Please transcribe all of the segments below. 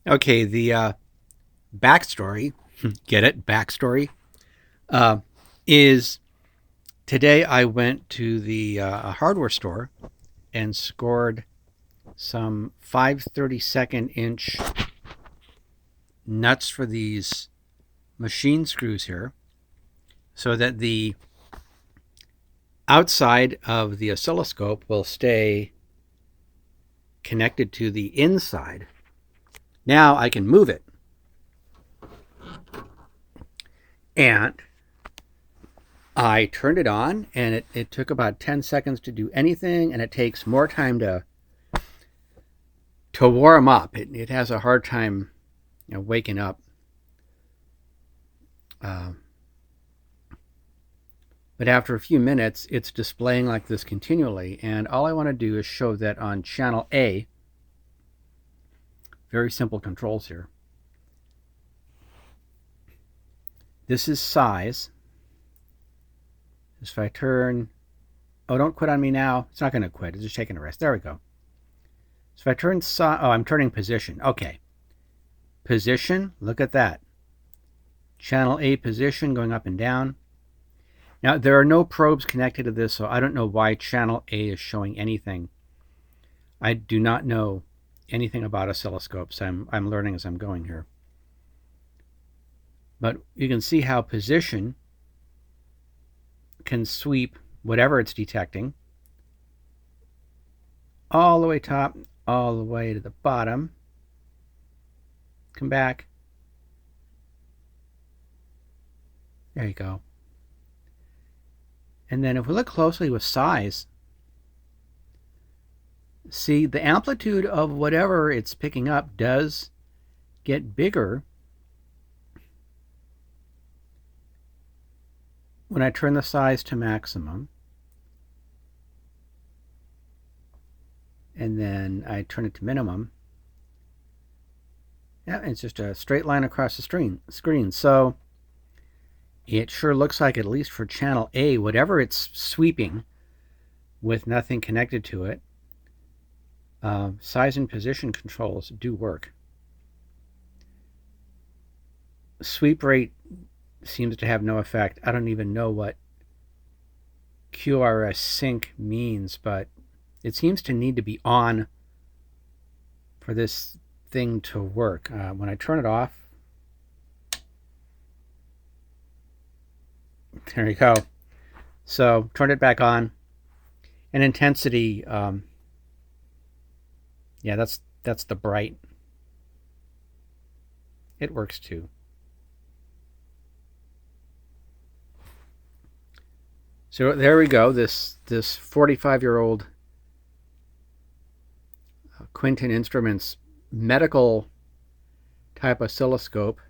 Okay, the backstory, get it? Backstory, uh, is today I went to the hardware store and scored some 5/32 inch nuts for these machine screws here so that the outside of the oscilloscope will stay connected to the inside. Now I can move it. And I turned it on, and it took about 10 seconds to do anything, and it takes more time to warm up. It has a hard time waking up. Uh, but after a few minutes, it's displaying like this continually. And all I want to do is show that on channel A, very simple controls here. This is size. If I turn, oh, don't quit on me now. It's not going to quit. It's just taking a rest. There we go. So if I turn, I'm turning position. Okay. Position, look at that. Channel A position going up and down. Now, there are no probes connected to this, so I don't know why channel A is showing anything. I do not know anything about oscilloscopes. I'm learning as I'm going here. But you can see how position can sweep whatever it's detecting all the way top, all the way to the bottom. Come back. There you go. And then if we look closely with size, see the amplitude of whatever it's picking up does get bigger when I turn the size to maximum. And then I turn it to minimum. Yeah, it's just a straight line across the screen. So it sure looks like, at least for channel A, whatever it's sweeping with nothing connected to it, size and position controls do work. Sweep rate seems to have no effect. I don't even know what QRS sync means, but it seems to need to be on for this thing to work. When I turn it off, there you go. So turn it back on. And intensity, yeah, that's the bright. It works too. So there we go. This 45-year-old Quinton Instruments medical type oscilloscope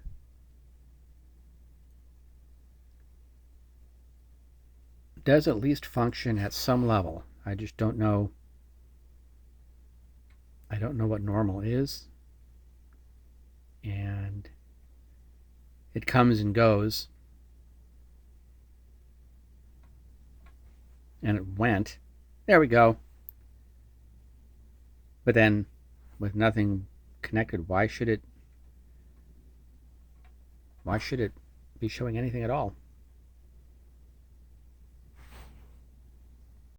does at least function at some level. I just don't know. I don't know what normal is. And it comes and goes. And it went. There we go. But then, with nothing connected, why should it be showing anything at all?